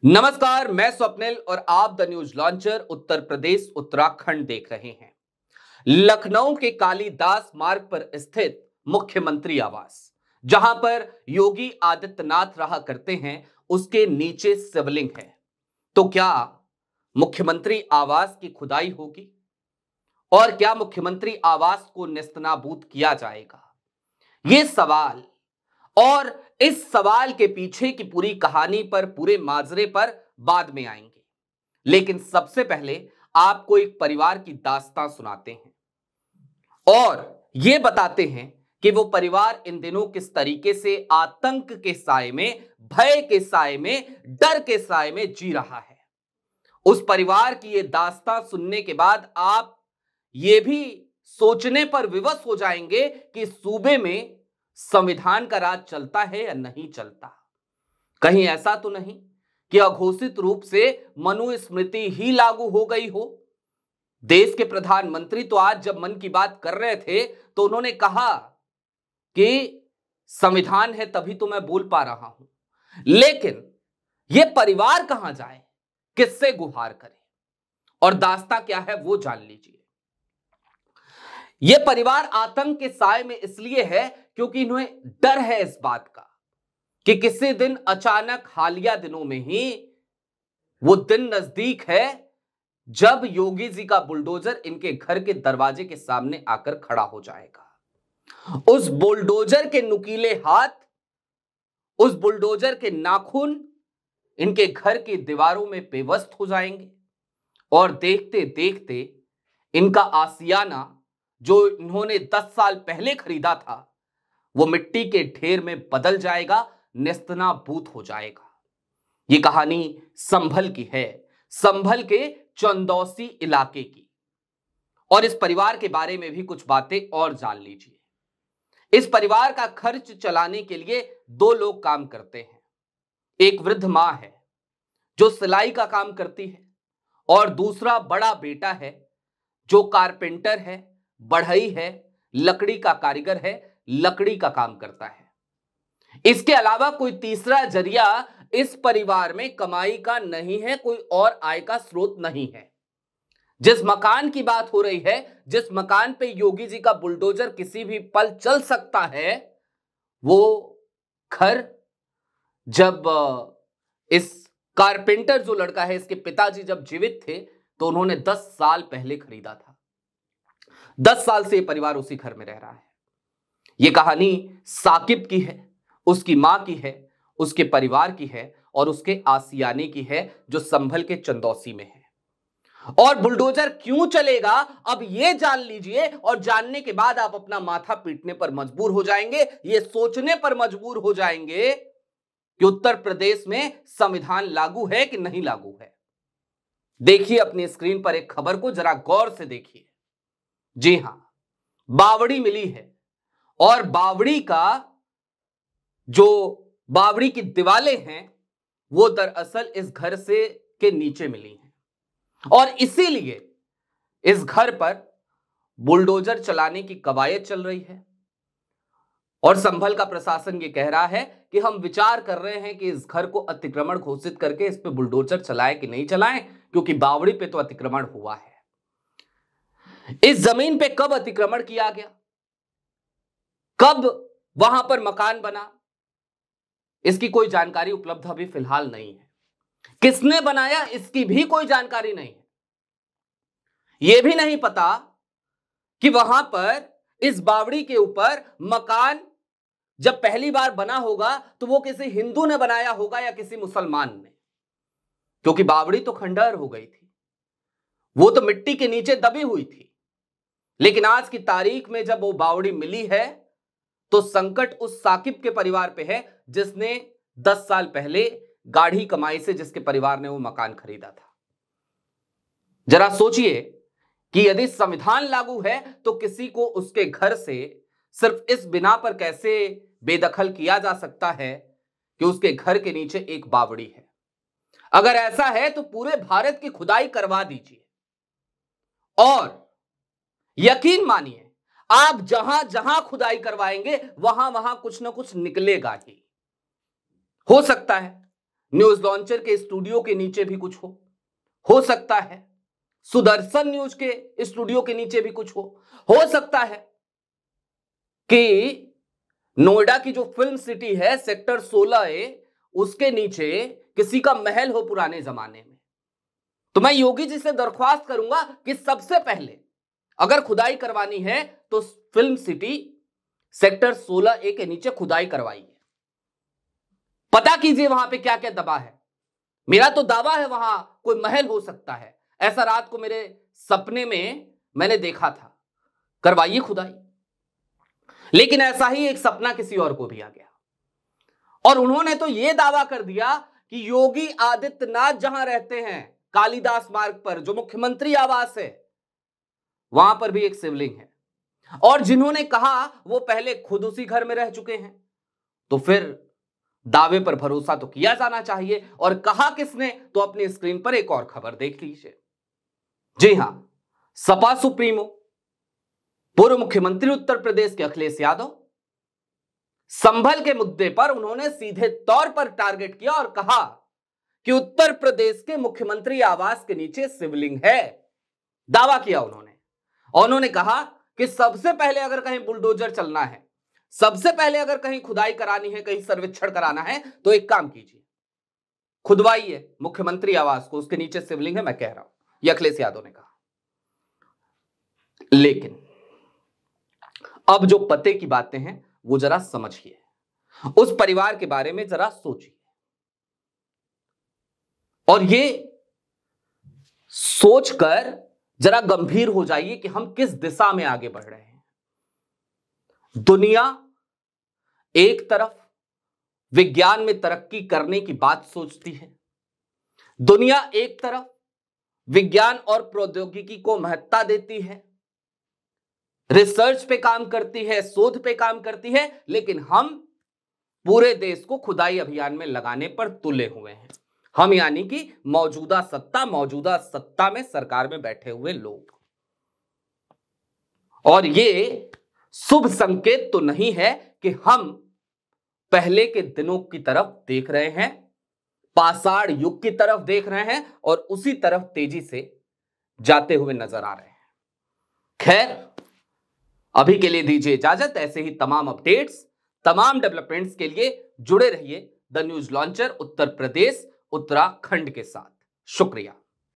नमस्कार, मैं स्वप्निल और आप the news launcher Uttar Pradesh Uttarakhand देख रहे हैं। लखनऊ के कालीदास मार्ग पर स्थित मुख्यमंत्री आवास, जहां पर योगी आदित्यनाथ रहा करते हैं, उसके नीचे शिवलिंग है। तो क्या मुख्यमंत्री आवास की खुदाई होगी और क्या मुख्यमंत्री आवास को नेस्तनाबूद किया जाएगा? ये सवाल और इस सवाल के पीछे की पूरी कहानी पर, पूरे माजरे पर बाद में आएंगे, लेकिन सबसे पहले आपको एक परिवार की दास्तां सुनाते हैं और यह बताते हैं कि वो परिवार इन दिनों किस तरीके से आतंक के साए में, भय के साए में, डर के साए में जी रहा है। उस परिवार की यह दास्तां सुनने के बाद आप ये भी सोचने पर विवश हो जाएंगे कि सूबे में संविधान का राज चलता है या नहीं चलता। कहीं ऐसा तो नहीं कि अघोषित रूप से मनुस्मृति ही लागू हो गई हो। देश के प्रधानमंत्री तो आज जब मन की बात कर रहे थे तो उन्होंने कहा कि संविधान है तभी तो मैं बोल पा रहा हूं, लेकिन यह परिवार कहां जाए, किससे गुहार करे और दास्तां क्या है वो जान लीजिए। यह परिवार आतंक के साए में इसलिए है क्योंकि इन्हें डर है इस बात का कि किसी दिन अचानक, हालिया दिनों में ही वो दिन नजदीक है जब योगी जी का बुलडोजर इनके घर के दरवाजे के सामने आकर खड़ा हो जाएगा। उस बुलडोजर के नुकीले हाथ, उस बुलडोजर के नाखून इनके घर की दीवारों में पेवस्त हो जाएंगे और देखते देखते इनका आसियाना, जो इन्होंने 10 साल पहले खरीदा था, वो मिट्टी के ढेर में बदल जाएगा, नेस्तनाबूद हो जाएगा। ये कहानी संभल की है, संभल के चंदौसी इलाके की। और इस परिवार के बारे में भी कुछ बातें और जान लीजिए। इस परिवार का खर्च चलाने के लिए 2 लोग काम करते हैं। एक वृद्ध मां है जो सिलाई का काम करती है और दूसरा बड़ा बेटा है जो कारपेंटर है, बढ़ई है, लकड़ी का कारीगर है, लकड़ी का काम करता है। इसके अलावा कोई तीसरा जरिया इस परिवार में कमाई का नहीं है, कोई और आय का स्रोत नहीं है। जिस मकान की बात हो रही है, जिस मकान पे योगी जी का बुलडोजर किसी भी पल चल सकता है, वो घर जब इस कारपेंटर जो लड़का है, इसके पिताजी जब जीवित थे तो उन्होंने 10 साल पहले खरीदा था। 10 साल से यह परिवार उसी घर में रह रहा है। यह कहानी साकिब की है, उसकी मां की है, उसके परिवार की है और उसके आसियाने की है जो संभल के चंदौसी में है। और बुलडोजर क्यों चलेगा अब यह जान लीजिए, और जानने के बाद आप अपना माथा पीटने पर मजबूर हो जाएंगे, यह सोचने पर मजबूर हो जाएंगे कि उत्तर प्रदेश में संविधान लागू है कि नहीं लागू है। देखिए अपनी स्क्रीन पर एक खबर को जरा गौर से देखिए। जी हां, बावड़ी मिली है और बावड़ी की दीवारें हैं वो दरअसल इस घर से के नीचे मिली हैं और इसीलिए इस घर पर बुलडोजर चलाने की कवायद चल रही है। और संभल का प्रशासन ये कह रहा है कि हम विचार कर रहे हैं कि इस घर को अतिक्रमण घोषित करके इस पे बुलडोजर चलाएं कि नहीं चलाएं, क्योंकि बावड़ी पे तो अतिक्रमण हुआ है। इस जमीन पे कब अतिक्रमण किया गया, कब वहां पर मकान बना, इसकी कोई जानकारी उपलब्ध अभी फिलहाल नहीं है। किसने बनाया इसकी भी कोई जानकारी नहीं है। यह भी नहीं पता कि वहां पर इस बावड़ी के ऊपर मकान जब पहली बार बना होगा तो वो किसी हिंदू ने बनाया होगा या किसी मुसलमान ने, क्योंकि बावड़ी तो खंडहर हो गई थी, वो तो मिट्टी के नीचे दबी हुई थी। लेकिन आज की तारीख में जब वो बावड़ी मिली है तो संकट उस साकिब के परिवार पे है जिसने 10 साल पहले गाढ़ी कमाई से जिसके परिवार ने वो मकान खरीदा था। जरा सोचिए कि यदि संविधान लागू है तो किसी को उसके घर से सिर्फ इस बिना पर कैसे बेदखल किया जा सकता है कि उसके घर के नीचे एक बावड़ी है। अगर ऐसा है तो पूरे भारत की खुदाई करवा दीजिए और यकीन मानिए आप जहां जहां खुदाई करवाएंगे वहां वहां कुछ ना कुछ निकलेगा ही। हो सकता है न्यूज लॉन्चर के स्टूडियो के नीचे भी कुछ हो सकता है सुदर्शन न्यूज के स्टूडियो के नीचे भी कुछ हो सकता है कि नोएडा की जो फिल्म सिटी है सेक्टर 16A उसके नीचे किसी का महल हो पुराने जमाने में। तो मैं योगी जी से दरख्वास्त करूंगा कि सबसे पहले अगर खुदाई करवानी है तो फिल्म सिटी सेक्टर 16A के नीचे खुदाई करवाइए, पता कीजिए वहां पे क्या क्या दबा है। मेरा तो दावा है वहां कोई महल हो सकता है, ऐसा रात को मेरे सपने में मैंने देखा था। करवाइए खुदाई। लेकिन ऐसा ही एक सपना किसी और को भी आ गया और उन्होंने तो यह दावा कर दिया कि योगी आदित्यनाथ जहां रहते हैं कालिदास मार्ग पर, जो मुख्यमंत्री आवास है, वहां पर भी एक शिवलिंग है और जिन्होंने कहा वो पहले खुद उसी घर में रह चुके हैं। तो फिर दावे पर भरोसा तो किया जाना चाहिए। और कहा किसने, तो अपनी स्क्रीन पर एक और खबर देख लीजिए। जी हां, सपा सुप्रीमो पूर्व मुख्यमंत्री उत्तर प्रदेश के अखिलेश यादव, संभल के मुद्दे पर उन्होंने सीधे तौर पर टारगेट किया और कहा कि उत्तर प्रदेश के मुख्यमंत्री आवास के नीचे शिवलिंग है। दावा किया उन्होंने और उन्होंने कहा कि सबसे पहले अगर कहीं बुलडोजर चलना है, सबसे पहले अगर कहीं खुदाई करानी है, कहीं सर्वेक्षण कराना है, तो एक काम कीजिए, खुदवाइए मुख्यमंत्री आवास को, उसके नीचे शिवलिंग है। मैं कह रहा हूं, यह अखिलेश यादव ने कहा। लेकिन अब जो पते की बातें हैं वो जरा समझिए, उस परिवार के बारे में जरा सोचिए और ये सोचकर जरा गंभीर हो जाइए कि हम किस दिशा में आगे बढ़ रहे हैं। दुनिया एक तरफ विज्ञान में तरक्की करने की बात सोचती है, दुनिया एक तरफ विज्ञान और प्रौद्योगिकी को महत्ता देती है, रिसर्च पे काम करती है, शोध पे काम करती है, लेकिन हम पूरे देश को खुदाई अभियान में लगाने पर तुले हुए हैं। हम यानी कि मौजूदा सत्ता में सरकार में बैठे हुए लोग। और ये शुभ संकेत तो नहीं है कि हम पहले के दिनों की तरफ देख रहे हैं, पाषाण युग की तरफ देख रहे हैं और उसी तरफ तेजी से जाते हुए नजर आ रहे हैं। खैर, अभी के लिए दीजिए इजाजत। ऐसे ही तमाम अपडेट्स, तमाम डेवलपमेंट्स के लिए जुड़े रहिए the news launcher Uttar Pradesh Uttarakhand के साथ। शुक्रिया।